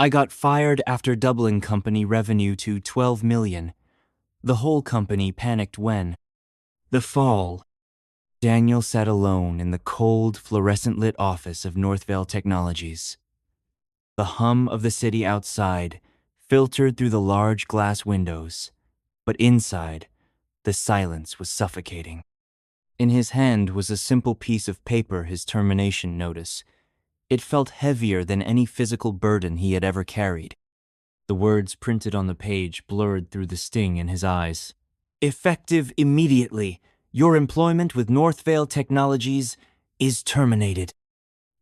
I got fired after doubling company revenue to 12 million. The whole company panicked when. The fall. Daniel sat alone in the cold, fluorescent-lit office of Northvale Technologies. The hum of the city outside filtered through the large glass windows, but inside, the silence was suffocating. In his hand was a simple piece of paper, his termination notice. It felt heavier than any physical burden he had ever carried. The words printed on the page blurred through the sting in his eyes. Effective immediately. Your employment with Northvale Technologies is terminated.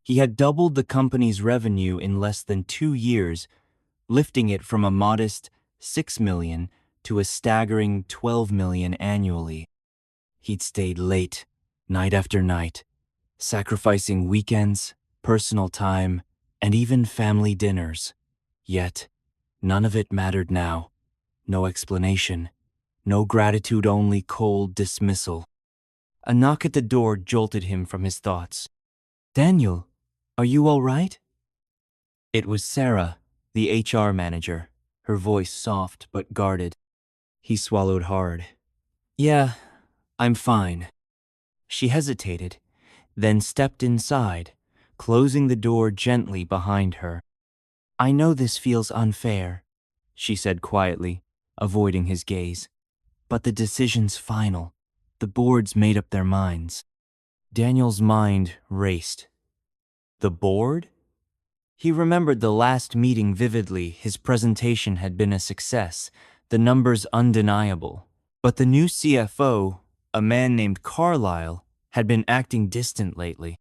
He had doubled the company's revenue in less than 2 years, lifting it from a modest 6 million to a staggering 12 million annually. He'd stayed late, night after night, sacrificing weekends, personal time, and even family dinners. Yet, none of it mattered now. No explanation. No gratitude, only cold dismissal. A knock at the door jolted him from his thoughts. "Daniel, are you all right?" It was Sarah, the HR manager, her voice soft but guarded. He swallowed hard. "Yeah, I'm fine." She hesitated, then stepped inside, closing the door gently behind her. "I know this feels unfair," she said quietly, avoiding his gaze. "But the decision's final. The board's made up their minds." Daniel's mind raced. The board? He remembered the last meeting vividly. His presentation had been a success, the numbers undeniable. But the new CFO, a man named Carlisle, had been acting distant lately,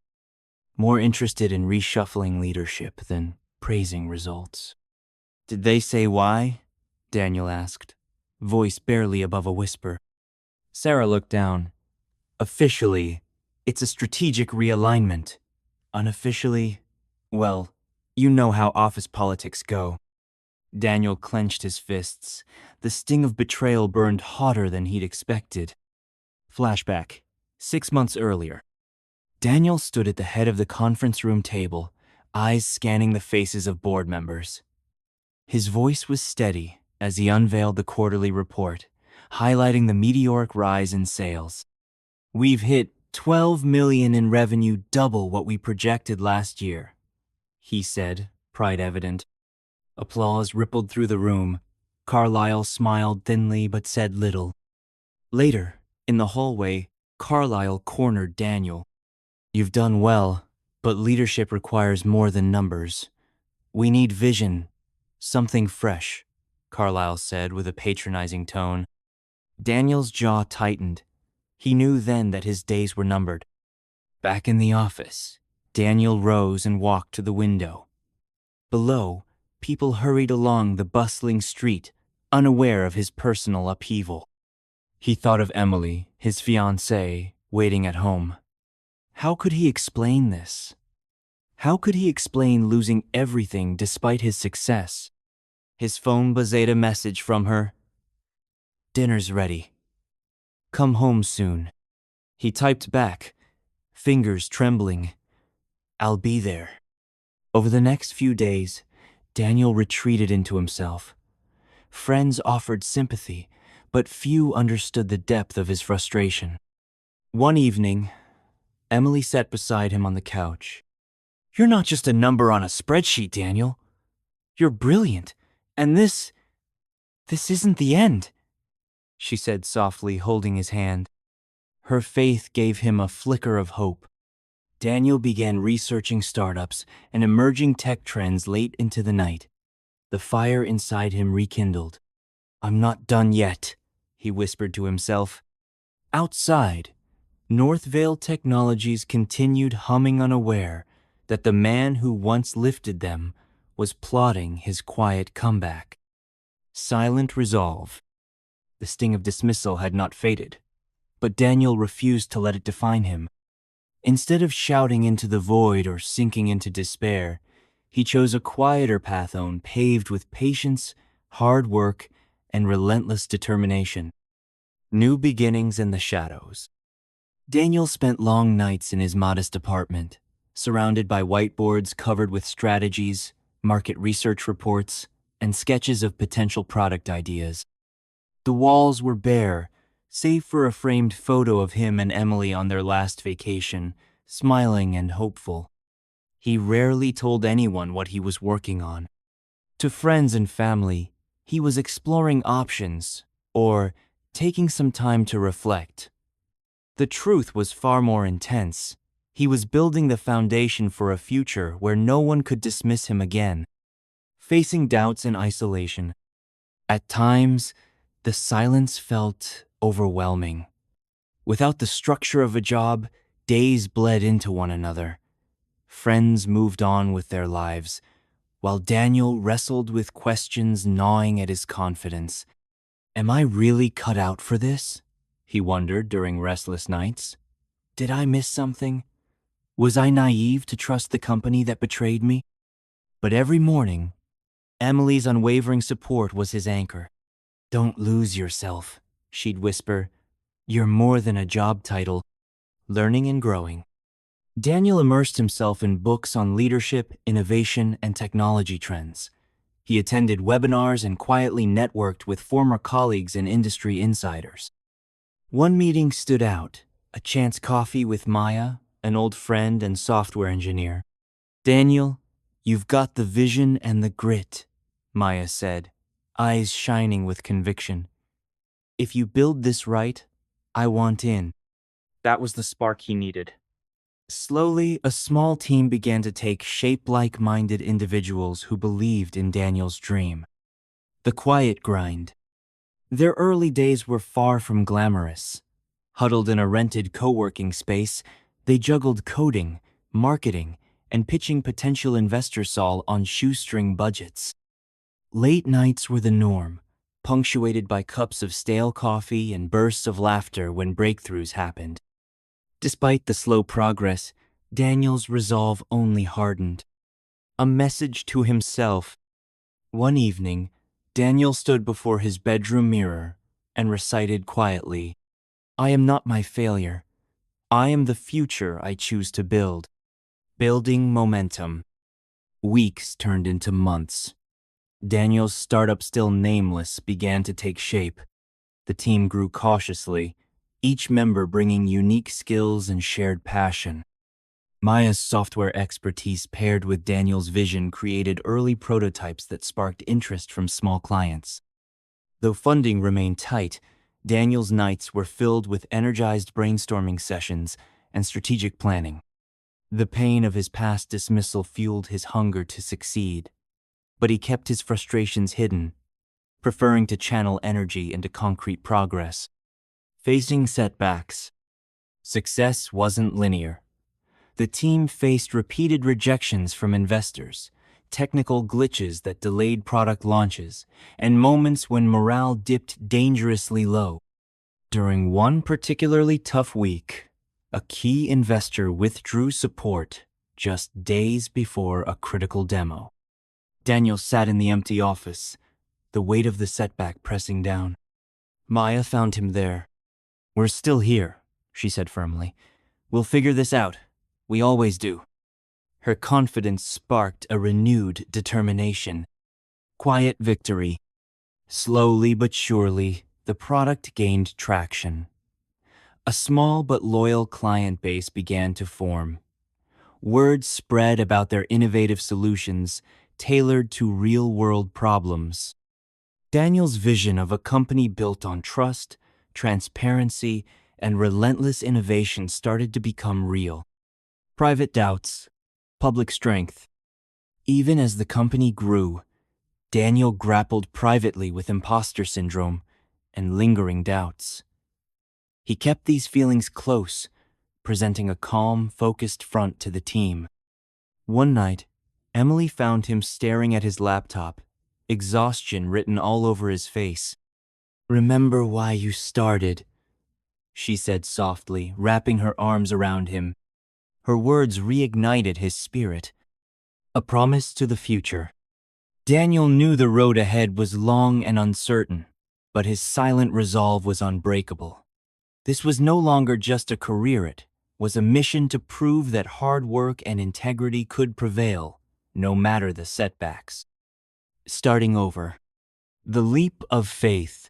more interested in reshuffling leadership than praising results. "Did they say why?" Daniel asked, voice barely above a whisper. Sarah looked down. "Officially, it's a strategic realignment. Unofficially, well, you know how office politics go." Daniel clenched his fists. The sting of betrayal burned hotter than he'd expected. Flashback, 6 months earlier. Daniel stood at the head of the conference room table, eyes scanning the faces of board members. His voice was steady as he unveiled the quarterly report, highlighting the meteoric rise in sales. "We've hit 12 million in revenue, double what we projected last year," he said, pride evident. Applause rippled through the room. Carlisle smiled thinly but said little. Later, in the hallway, Carlisle cornered Daniel. "You've done well, but leadership requires more than numbers. We need vision, something fresh," Carlisle said with a patronizing tone. Daniel's jaw tightened. He knew then that his days were numbered. Back in the office, Daniel rose and walked to the window. Below, people hurried along the bustling street, unaware of his personal upheaval. He thought of Emily, his fiancée, waiting at home. How could he explain this? How could he explain losing everything despite his success? His phone buzzed a message from her. "Dinner's ready. Come home soon." He typed back, fingers trembling. "I'll be there." Over the next few days, Daniel retreated into himself. Friends offered sympathy, but few understood the depth of his frustration. One evening, Emily sat beside him on the couch. "You're not just a number on a spreadsheet, Daniel. You're brilliant, and this isn't the end," she said softly, holding his hand. Her faith gave him a flicker of hope. Daniel began researching startups and emerging tech trends late into the night. The fire inside him rekindled. "I'm not done yet," he whispered to himself. Outside, Northvale Technologies continued humming, unaware that the man who once lifted them was plotting his quiet comeback. Silent resolve. The sting of dismissal had not faded, but Daniel refused to let it define him. Instead of shouting into the void or sinking into despair, he chose a quieter path paved with patience, hard work, and relentless determination. New beginnings in the shadows. Daniel spent long nights in his modest apartment, surrounded by whiteboards covered with strategies, market research reports, and sketches of potential product ideas. The walls were bare, save for a framed photo of him and Emily on their last vacation, smiling and hopeful. He rarely told anyone what he was working on. To friends and family, he was exploring options or taking some time to reflect. The truth was far more intense. He was building the foundation for a future where no one could dismiss him again. Facing doubts and isolation. At times, the silence felt overwhelming. Without the structure of a job, days bled into one another. Friends moved on with their lives, while Daniel wrestled with questions gnawing at his confidence. Am I really cut out for this? He wondered during restless nights. Did I miss something? Was I naive to trust the company that betrayed me? But every morning, Emily's unwavering support was his anchor. Don't lose yourself, she'd whisper. You're more than a job title. Learning and growing. Daniel immersed himself in books on leadership, innovation, and technology trends. He attended webinars and quietly networked with former colleagues and industry insiders. One meeting stood out, a chance coffee with Maya, an old friend and software engineer. Daniel, you've got the vision and the grit, Maya said, eyes shining with conviction. If you build this right, I want in. That was the spark he needed. Slowly, a small team began to take shape like-minded individuals who believed in Daniel's dream. The quiet grind. Their early days were far from glamorous. Huddled in a rented co-working space, they juggled coding, marketing, and pitching potential investors all on shoestring budgets. Late nights were the norm, punctuated by cups of stale coffee and bursts of laughter when breakthroughs happened. Despite the slow progress, Daniel's resolve only hardened. A message to himself. One evening, Daniel stood before his bedroom mirror and recited quietly, I am not my failure. I am the future I choose to build. Building momentum. Weeks turned into months. Daniel's startup, still nameless, began to take shape. The team grew cautiously, each member bringing unique skills and shared passion. Maya's software expertise paired with Daniel's vision created early prototypes that sparked interest from small clients. Though funding remained tight, Daniel's nights were filled with energized brainstorming sessions and strategic planning. The pain of his past dismissal fueled his hunger to succeed, but he kept his frustrations hidden, preferring to channel energy into concrete progress. Facing setbacks. Success wasn't linear. The team faced repeated rejections from investors, technical glitches that delayed product launches, and moments when morale dipped dangerously low. During one particularly tough week, a key investor withdrew support just days before a critical demo. Daniel sat in the empty office, the weight of the setback pressing down. Maya found him there. We're still here, she said firmly. We'll figure this out. We always do. Her confidence sparked a renewed determination. Quiet victory. Slowly but surely, the product gained traction. A small but loyal client base began to form. Word spread about their innovative solutions tailored to real-world problems. Daniel's vision of a company built on trust, transparency, and relentless innovation started to become real. Private doubts, public strength. Even as the company grew, Daniel grappled privately with imposter syndrome and lingering doubts. He kept these feelings close, presenting a calm, focused front to the team. One night, Emily found him staring at his laptop, exhaustion written all over his face. Remember why you started, she said softly, wrapping her arms around him. Her words reignited his spirit. A promise to the future. Daniel knew the road ahead was long and uncertain, but his silent resolve was unbreakable. This was no longer just a career, it was a mission to prove that hard work and integrity could prevail, no matter the setbacks. Starting over. The leap of faith.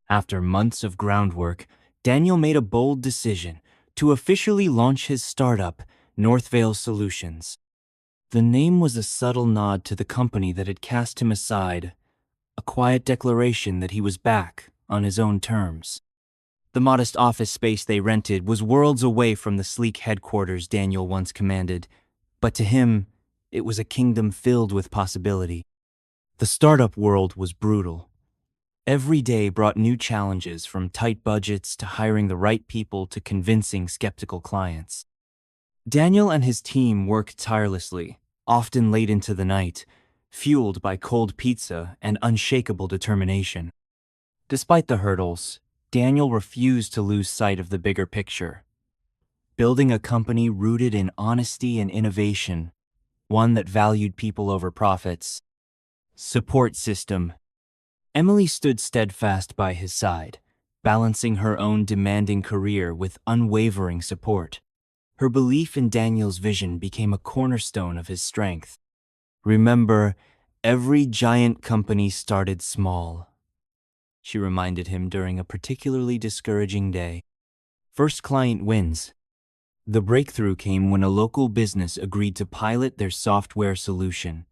After months of groundwork, Daniel made a bold decision to officially launch his startup, Northvale Solutions. The name was a subtle nod to the company that had cast him aside, a quiet declaration that he was back on his own terms. The modest office space they rented was worlds away from the sleek headquarters Daniel once commanded, but to him, it was a kingdom filled with possibility. The startup world was brutal. Every day brought new challenges, from tight budgets to hiring the right people to convincing skeptical clients. Daniel and his team worked tirelessly, often late into the night, fueled by cold pizza and unshakable determination. Despite the hurdles, Daniel refused to lose sight of the bigger picture. Building a company rooted in honesty and innovation, one that valued people over profits. Support system. Emily stood steadfast by his side, balancing her own demanding career with unwavering support. Her belief in Daniel's vision became a cornerstone of his strength. Remember, every giant company started small, she reminded him during a particularly discouraging day. First client wins. The breakthrough came when a local business agreed to pilot their software solution.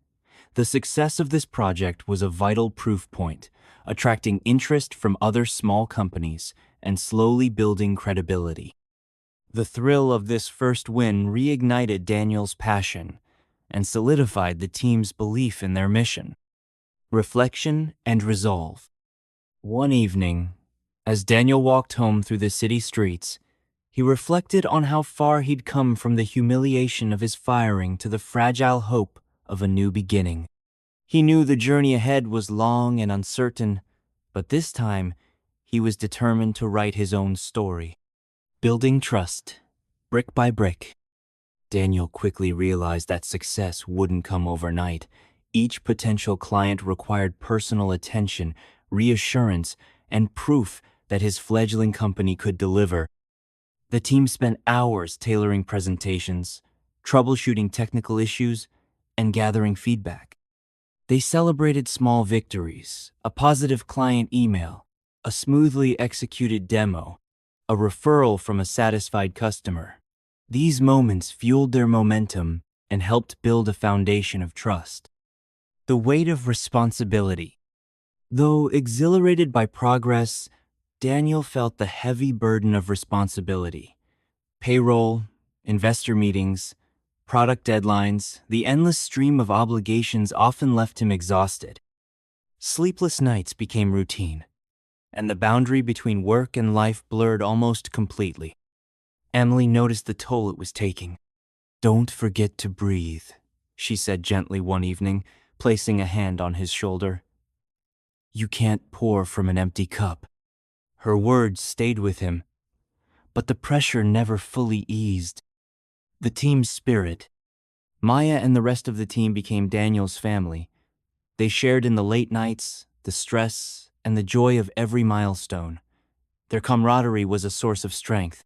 The success of this project was a vital proof point, attracting interest from other small companies and slowly building credibility. The thrill of this first win reignited Daniel's passion and solidified the team's belief in their mission. Reflection and resolve. One evening, as Daniel walked home through the city streets, he reflected on how far he'd come from the humiliation of his firing to the fragile hope of a new beginning. He knew the journey ahead was long and uncertain, but this time he was determined to write his own story. Building trust, brick by brick. Daniel quickly realized that success wouldn't come overnight. Each potential client required personal attention, reassurance, and proof that his fledgling company could deliver. The team spent hours tailoring presentations, troubleshooting technical issues, and gathering feedback. They celebrated small victories, a positive client email, a smoothly executed demo, a referral from a satisfied customer. These moments fueled their momentum and helped build a foundation of trust. The weight of responsibility. Though exhilarated by progress, Daniel felt the heavy burden of responsibility. Payroll, investor meetings, product deadlines, the endless stream of obligations often left him exhausted. Sleepless nights became routine, and the boundary between work and life blurred almost completely. Emily noticed the toll it was taking. "Don't forget to breathe," she said gently one evening, placing a hand on his shoulder. "You can't pour from an empty cup." Her words stayed with him, but the pressure never fully eased. The team's spirit. Maya and the rest of the team became Daniel's family. They shared in the late nights, the stress, and the joy of every milestone. Their camaraderie was a source of strength.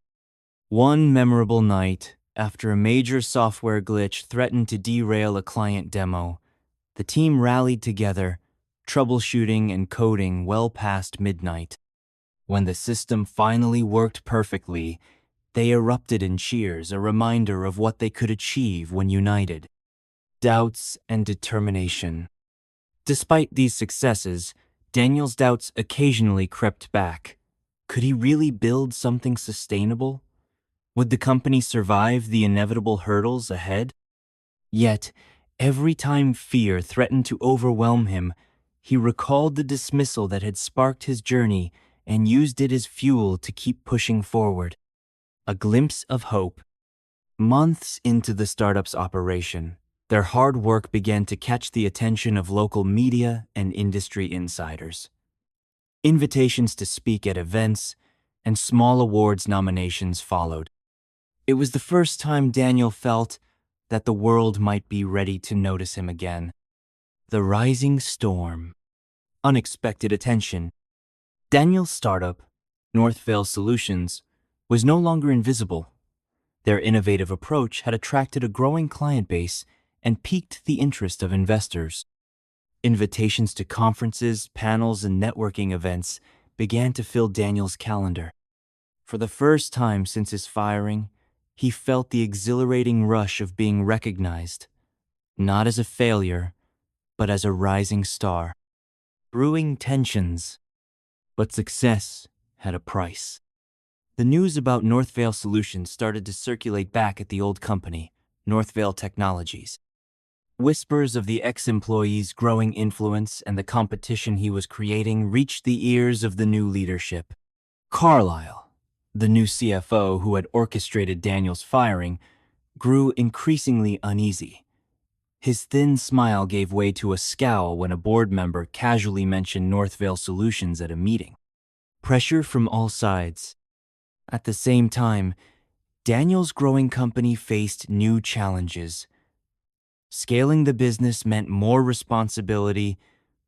One memorable night, after a major software glitch threatened to derail a client demo, the team rallied together, troubleshooting and coding well past midnight. When the system finally worked perfectly, they erupted in cheers, a reminder of what they could achieve when united. Doubts and determination. Despite these successes, Daniel's doubts occasionally crept back. Could he really build something sustainable? Would the company survive the inevitable hurdles ahead? Yet, every time fear threatened to overwhelm him, he recalled the dismissal that had sparked his journey and used it as fuel to keep pushing forward. A glimpse of hope. Months into the startup's operation, their hard work began to catch the attention of local media and industry insiders. Invitations to speak at events and small awards nominations followed. It was the first time Daniel felt that the world might be ready to notice him again. The rising storm. Unexpected attention. Daniel's startup, Northvale Solutions, was no longer invisible. Their innovative approach had attracted a growing client base and piqued the interest of investors. Invitations to conferences, panels, and networking events began to fill Daniel's calendar. For the first time since his firing, he felt the exhilarating rush of being recognized, not as a failure, but as a rising star. Brewing tensions, but success had a price. The news about Northvale Solutions started to circulate back at the old company, Northvale Technologies. Whispers of the ex-employee's growing influence and the competition he was creating reached the ears of the new leadership. Carlyle, the new CFO who had orchestrated Daniel's firing, grew increasingly uneasy. His thin smile gave way to a scowl when a board member casually mentioned Northvale Solutions at a meeting. Pressure from all sides. At the same time, Daniel's growing company faced new challenges. Scaling the business meant more responsibility,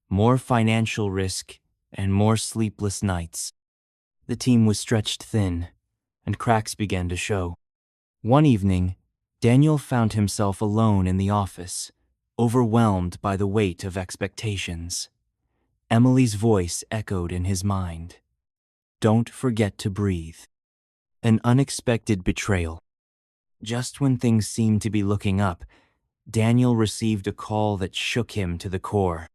more financial risk, and more sleepless nights. The team was stretched thin, and cracks began to show. One evening, Daniel found himself alone in the office, overwhelmed by the weight of expectations. Emily's voice echoed in his mind. "Don't forget to breathe." An unexpected betrayal. Just when things seemed to be looking up, Daniel received a call that shook him to the core.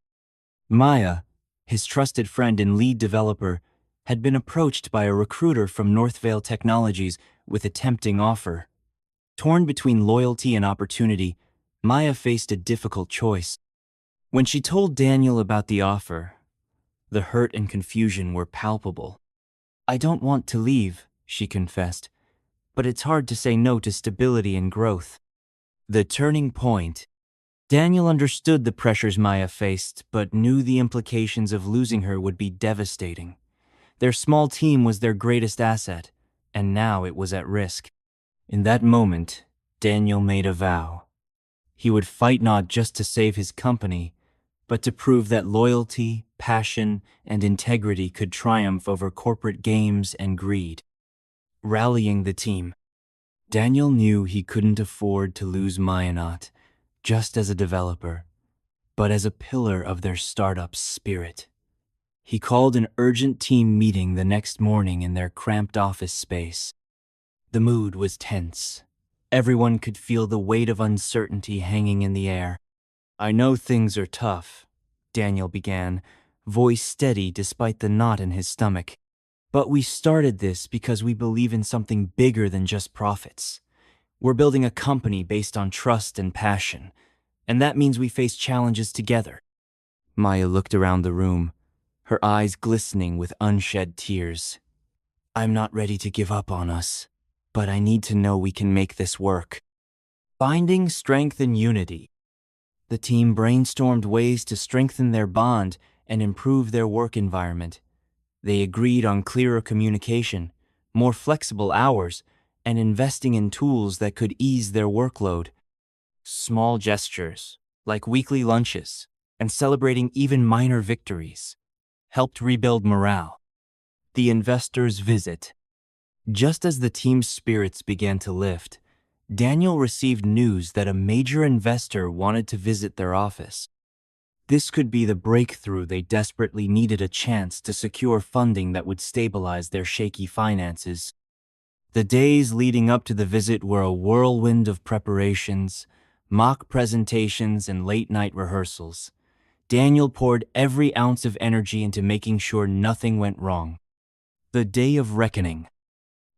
Maya, his trusted friend and lead developer, had been approached by a recruiter from Northvale Technologies with a tempting offer. Torn between loyalty and opportunity, Maya faced a difficult choice. When she told Daniel about the offer, the hurt and confusion were palpable. "I don't want to leave," she confessed, "but it's hard to say no to stability and growth." The turning point. Daniel understood the pressures Maya faced, but knew the implications of losing her would be devastating. Their small team was their greatest asset, and now it was at risk. In that moment, Daniel made a vow. He would fight not just to save his company, but to prove that loyalty, passion, and integrity could triumph over corporate games and greed. Rallying the team. Daniel knew he couldn't afford to lose Maya not just as a developer, but as a pillar of their startup's spirit. He called an urgent team meeting the next morning in their cramped office space. The mood was tense. Everyone could feel the weight of uncertainty hanging in the air. "I know things are tough," Daniel began, voice steady despite the knot in his stomach. "But we started this because we believe in something bigger than just profits. We're building a company based on trust and passion, and that means we face challenges together." Maya looked around the room, her eyes glistening with unshed tears. "I'm not ready to give up on us, but I need to know we can make this work." Finding strength in unity. The team brainstormed ways to strengthen their bond and improve their work environment. They agreed on clearer communication, more flexible hours, and investing in tools that could ease their workload. Small gestures, like weekly lunches and celebrating even minor victories, helped rebuild morale. The investors' visit. Just as the team's spirits began to lift, Daniel received news that a major investor wanted to visit their office. This could be the breakthrough they desperately needed, a chance to secure funding that would stabilize their shaky finances. The days leading up to the visit were a whirlwind of preparations, mock presentations, and late-night rehearsals. Daniel poured every ounce of energy into making sure nothing went wrong. The day of reckoning.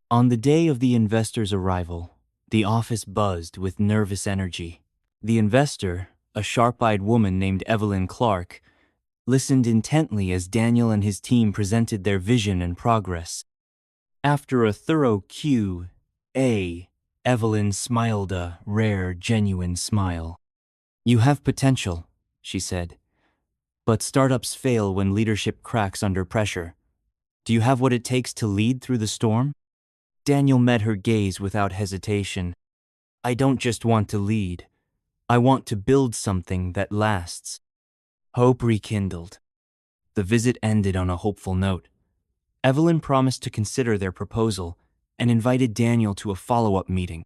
On the day of the investor's arrival, the office buzzed with nervous energy. The investor, a sharp-eyed woman named Evelyn Clark, listened intently as Daniel and his team presented their vision and progress. After a thorough Q&A, Evelyn smiled a rare, genuine smile. "You have potential," she said, "but startups fail when leadership cracks under pressure. Do you have what it takes to lead through the storm?" Daniel met her gaze without hesitation. "I don't just want to lead. I want to build something that lasts." Hope rekindled. The visit ended on a hopeful note. Evelyn promised to consider their proposal and invited Daniel to a follow-up meeting.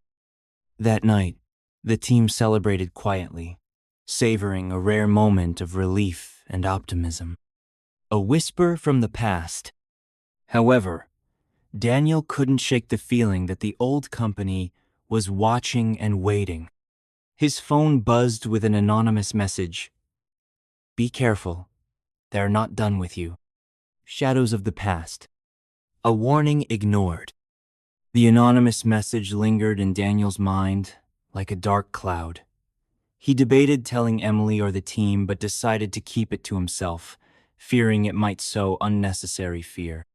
That night, The team celebrated quietly, savoring a rare moment of relief and optimism. A whisper from the past. However, Daniel couldn't shake the feeling that the old company was watching and waiting. His phone buzzed with an anonymous message. "Be careful. They're not done with you." Shadows of the past. A warning ignored. The anonymous message lingered in Daniel's mind like a dark cloud. He debated telling Emily or the team, but decided to keep it to himself, fearing it might sow unnecessary fear.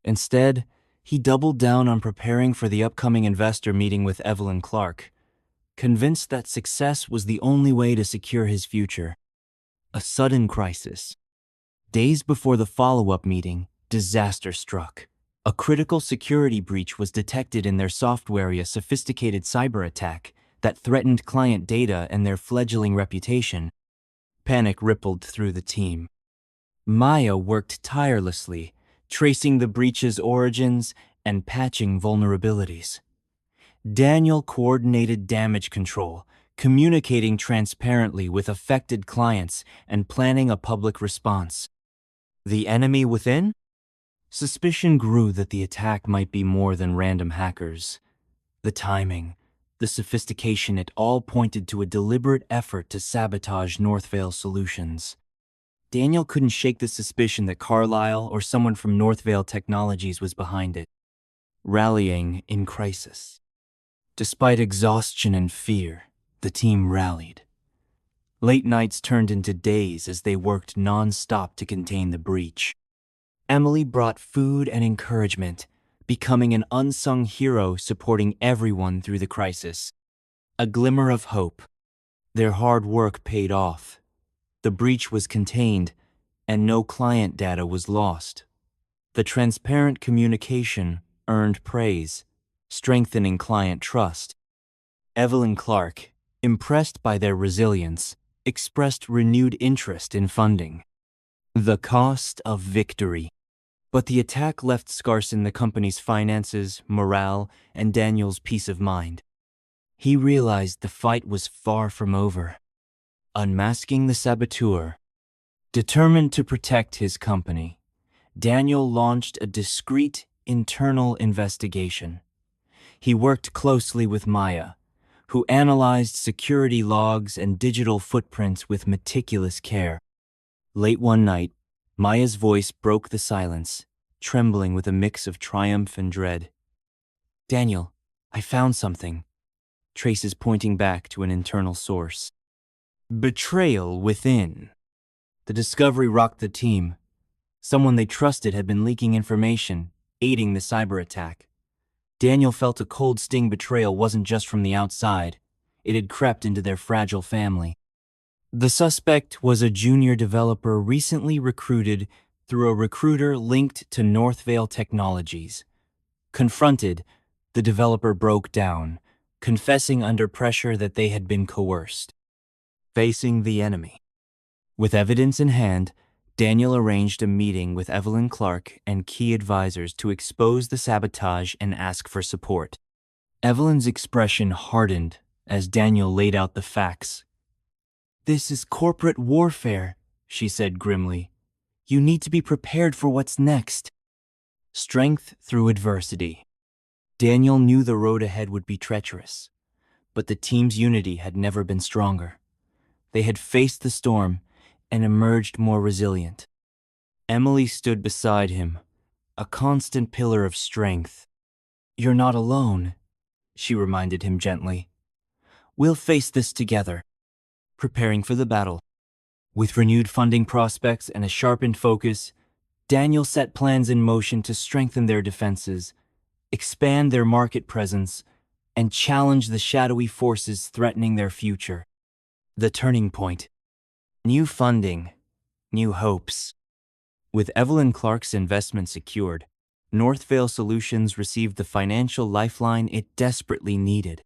Instead, he doubled down on preparing for the upcoming investor meeting with Evelyn Clark, convinced that success was the only way to secure his future. A sudden crisis. Days before the follow-up meeting, disaster struck. A critical security breach was detected in their software, a sophisticated cyber attack that threatened client data and their fledgling reputation. Panic rippled through the team. Maya worked tirelessly, tracing the breach's origins and patching vulnerabilities. Daniel coordinated damage control, communicating transparently with affected clients and planning a public response. The enemy within? Suspicion grew that the attack might be more than random hackers. The timing, the sophistication, it all pointed to a deliberate effort to sabotage Northvale Solutions. Daniel couldn't shake the suspicion that Carlyle or someone from Northvale Technologies was behind it, rallying in crisis. Despite exhaustion and fear, the team rallied. Late nights turned into days as they worked non-stop to contain the breach. Emily brought food and encouragement, becoming an unsung hero supporting everyone through the crisis. A glimmer of hope. Their hard work paid off. The breach was contained, and no client data was lost. The transparent communication earned praise, strengthening client trust. Evelyn Clark, impressed by their resilience, expressed renewed interest in funding. The cost of victory. But the attack left scars in the company's finances, morale, and Daniel's peace of mind. He realized the fight was far from over. Unmasking the saboteur. Determined to protect his company, Daniel launched a discreet internal investigation. He worked closely with Maya, who analyzed security logs and digital footprints with meticulous care. Late one night, Maya's voice broke the silence, trembling with a mix of triumph and dread. "Daniel, I found something." Traces pointing back to an internal source. Betrayal within. The discovery rocked the team. Someone they trusted had been leaking information, aiding the cyber attack. Daniel felt a cold sting. Betrayal wasn't just from the outside. It had crept into their fragile family. The suspect was a junior developer recently recruited through a recruiter linked to Northvale Technologies. Confronted, the developer broke down, confessing under pressure that they had been coerced. Facing the enemy. With evidence in hand, Daniel arranged a meeting with Evelyn Clark and key advisors to expose the sabotage and ask for support. Evelyn's expression hardened as Daniel laid out the facts. "This is corporate warfare," she said grimly. "You need to be prepared for what's next." Strength through adversity. Daniel knew the road ahead would be treacherous, but the team's unity had never been stronger. They had faced the storm and emerged more resilient. Emily stood beside him, a constant pillar of strength. "You're not alone," she reminded him gently. "We'll face this together." Preparing for the battle. With renewed funding prospects and a sharpened focus, Daniel set plans in motion to strengthen their defenses, expand their market presence, and challenge the shadowy forces threatening their future. The turning point. New funding, new hopes. With Evelyn Clark's investment secured, Northvale Solutions received the financial lifeline it desperately needed.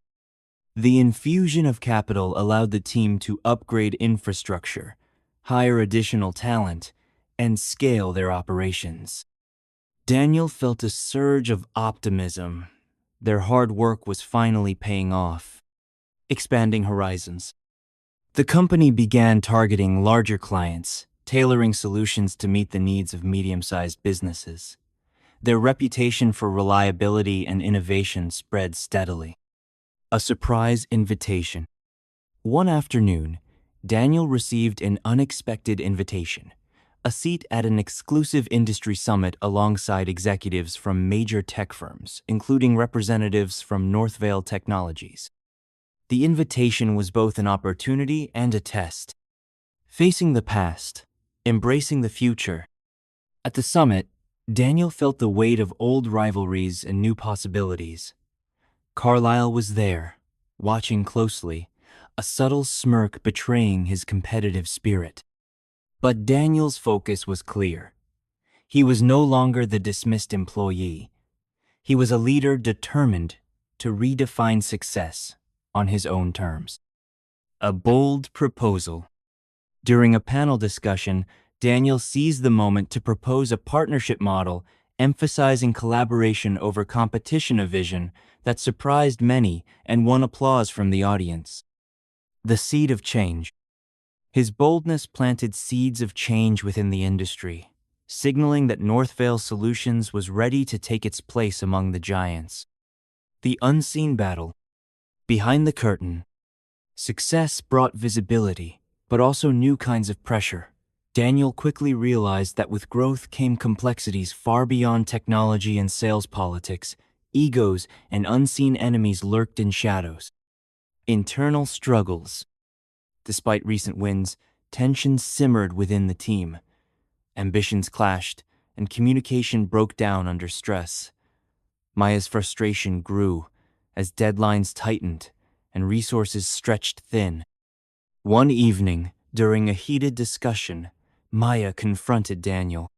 The infusion of capital allowed the team to upgrade infrastructure, hire additional talent, and scale their operations. Daniel felt a surge of optimism. Their hard work was finally paying off. expanding horizons. The company began targeting larger clients, tailoring solutions to meet the needs of medium-sized businesses. Their reputation for reliability and innovation spread steadily. A surprise invitation. One afternoon, Daniel received an unexpected invitation, a seat at an exclusive industry summit alongside executives from major tech firms, including representatives from Northvale Technologies. The invitation was both an opportunity and a test. Facing the past, embracing the future. At the summit, Daniel felt the weight of old rivalries and new possibilities. Carlyle was there, watching closely, a subtle smirk betraying his competitive spirit. But Daniel's focus was clear. He was no longer the dismissed employee. He was a leader determined to redefine success on his own terms. A bold proposal. During a panel discussion, Daniel seized the moment to propose a partnership model emphasizing collaboration over competition, a vision that surprised many and won applause from the audience. The seed of change. His boldness planted seeds of change within the industry, signaling that Northvale Solutions was ready to take its place among the giants. The unseen battle. Behind the curtain. Success brought visibility, but also new kinds of pressure. Daniel quickly realized that with growth came complexities far beyond technology and sales politics. Egos and unseen enemies lurked in shadows. Internal struggles. Despite recent wins, tensions simmered within the team. Ambitions clashed, and communication broke down under stress. Maya's frustration grew as deadlines tightened and resources stretched thin. One evening, during a heated discussion, Maya confronted Daniel.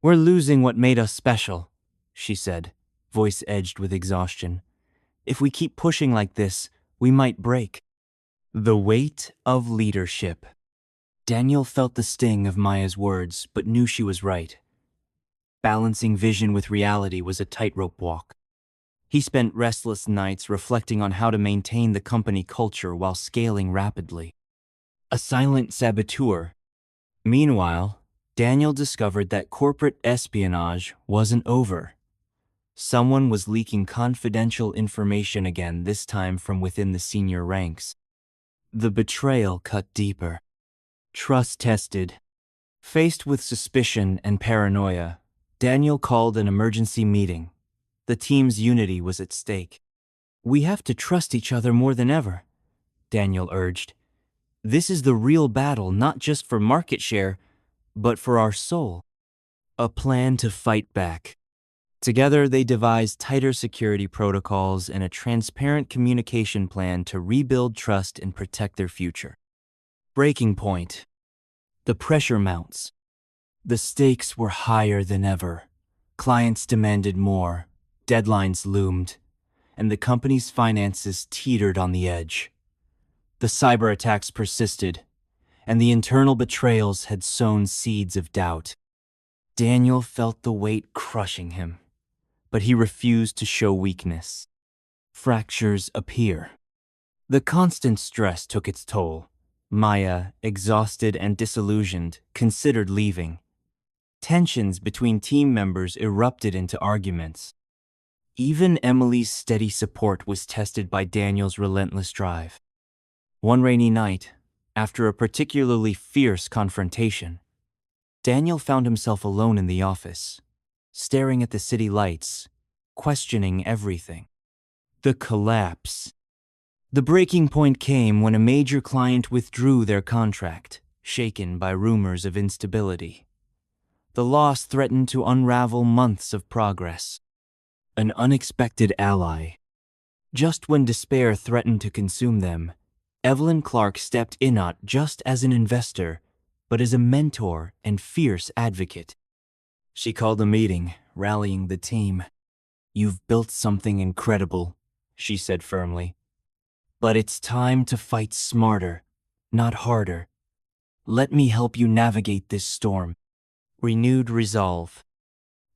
"We're losing what made us special," she said, voice edged with exhaustion. "If we keep pushing like this, we might break." The weight of leadership. Daniel felt the sting of Maya's words, but knew she was right. Balancing vision with reality was a tightrope walk. He spent restless nights reflecting on how to maintain the company culture while scaling rapidly. A silent saboteur. Meanwhile, Daniel discovered that corporate espionage wasn't over. Someone was leaking confidential information again, this time from within the senior ranks. The betrayal cut deeper. Trust tested. Faced with suspicion and paranoia, Daniel called an emergency meeting. The team's unity was at stake. "We have to trust each other more than ever," Daniel urged. "This is the real battle, not just for market share, but for our soul." A plan to fight back. Together, they devised tighter security protocols and a transparent communication plan to rebuild trust and protect their future. Breaking point. The pressure mounts. The stakes were higher than ever. Clients demanded more, deadlines loomed, and the company's finances teetered on the edge. The cyber attacks persisted, and the internal betrayals had sown seeds of doubt. Daniel felt the weight crushing him, but he refused to show weakness. Fractures appear. The constant stress took its toll. Maya, exhausted and disillusioned, considered leaving. Tensions between team members erupted into arguments. Even Emily's steady support was tested by Daniel's relentless drive. One rainy night, after a particularly fierce confrontation, Daniel found himself alone in the office, staring at the city lights, questioning everything. The collapse. The breaking point came when a major client withdrew their contract, shaken by rumors of instability. The loss threatened to unravel months of progress. An unexpected ally. Just when despair threatened to consume them, Evelyn Clark stepped in not just as an investor, but as a mentor and fierce advocate. She called a meeting, rallying the team. "You've built something incredible," she said firmly. "But it's time to fight smarter, not harder. Let me help you navigate this storm." Renewed resolve.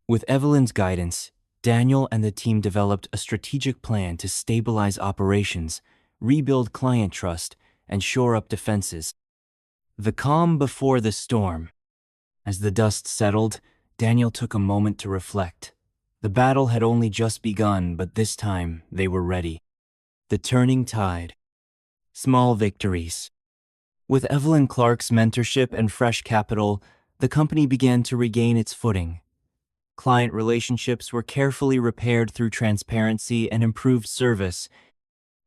With Evelyn's guidance, Daniel and the team developed a strategic plan to stabilize operations, rebuild client trust, and shore up defenses. The calm before the storm. As the dust settled, Daniel took a moment to reflect. The battle had only just begun, but this time they were ready. The turning tide. Small victories. With Evelyn Clark's mentorship and fresh capital, the company began to regain its footing. Client relationships were carefully repaired through transparency and improved service.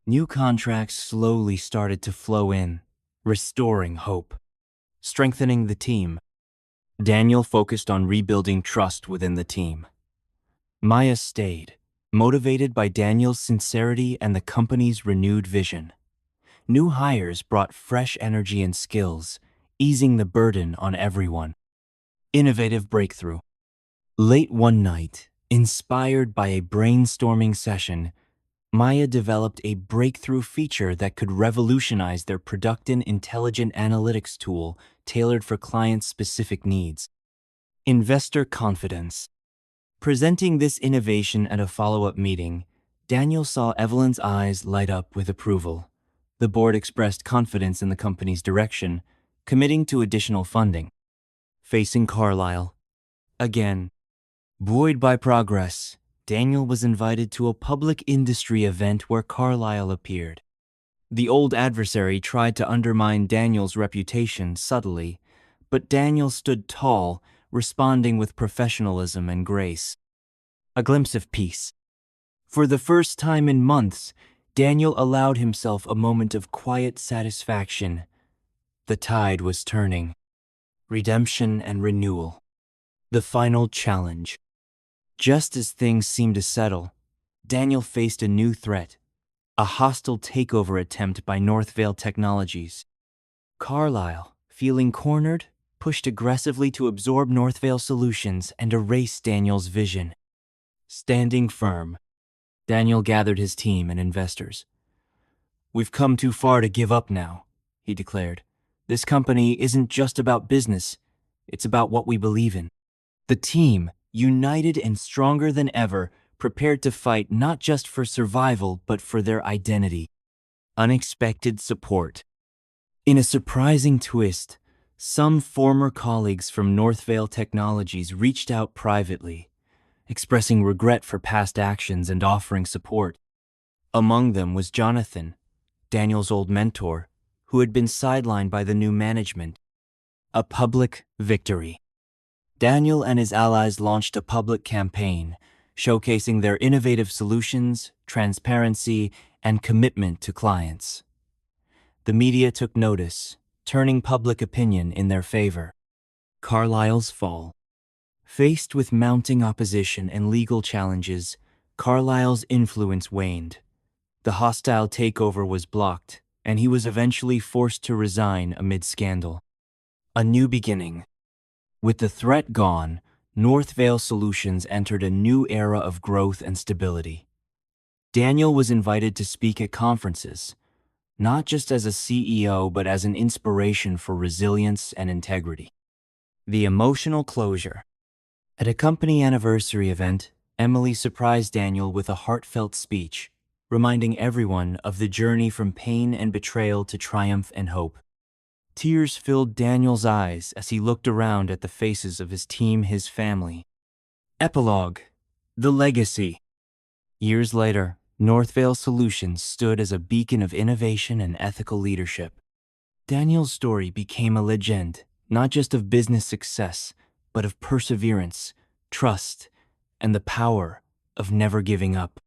New contracts slowly started to flow in, restoring hope. Strengthening the team. Daniel focused on rebuilding trust within the team. Maya stayed, motivated by Daniel's sincerity and the company's renewed vision. New hires brought fresh energy and skills, easing the burden on everyone. Innovative breakthrough. Late one night, inspired by a brainstorming session, Maya developed a breakthrough feature that could revolutionize their Productin intelligent analytics tool tailored for clients' specific needs. Investor confidence. Presenting this innovation at a follow-up meeting, Daniel saw Evelyn's eyes light up with approval. The board expressed confidence in the company's direction, committing to additional funding. Facing Carlyle. Again, buoyed by progress, Daniel was invited to a public industry event where Carlyle appeared. The old adversary tried to undermine Daniel's reputation subtly, but Daniel stood tall, responding with professionalism and grace. A glimpse of peace. For the first time in months, Daniel allowed himself a moment of quiet satisfaction. The tide was turning. Redemption and renewal. The final challenge. Just as things seemed to settle, Daniel faced a new threat, a hostile takeover attempt by Northvale Technologies. Carlyle, feeling cornered, pushed aggressively to absorb Northvale Solutions and erase Daniel's vision. Standing firm, Daniel gathered his team and investors. "We've come too far to give up now," he declared. "This company isn't just about business, it's about what we believe in." The team, united and stronger than ever, prepared to fight not just for survival but for their identity. Unexpected support. In a surprising twist, some former colleagues from Northvale Technologies reached out privately, expressing regret for past actions and offering support. Among them was Jonathan, Daniel's old mentor, who had been sidelined by the new management. A public victory. Daniel and his allies launched a public campaign, showcasing their innovative solutions, transparency, and commitment to clients. The media took notice, turning public opinion in their favor. Carlyle's fall. Faced with mounting opposition and legal challenges, Carlyle's influence waned. The hostile takeover was blocked, and he was eventually forced to resign amid scandal. A new beginning. With the threat gone, Northvale Solutions entered a new era of growth and stability. Daniel was invited to speak at conferences, not just as a CEO but as an inspiration for resilience and integrity. The emotional closure. At a company anniversary event, Emily surprised Daniel with a heartfelt speech, reminding everyone of the journey from pain and betrayal to triumph and hope. Tears filled Daniel's eyes as he looked around at the faces of his team, his family. Epilogue. The legacy. Years later, Northvale Solutions stood as a beacon of innovation and ethical leadership. Daniel's story became a legend, not just of business success, but of perseverance, trust, and the power of never giving up.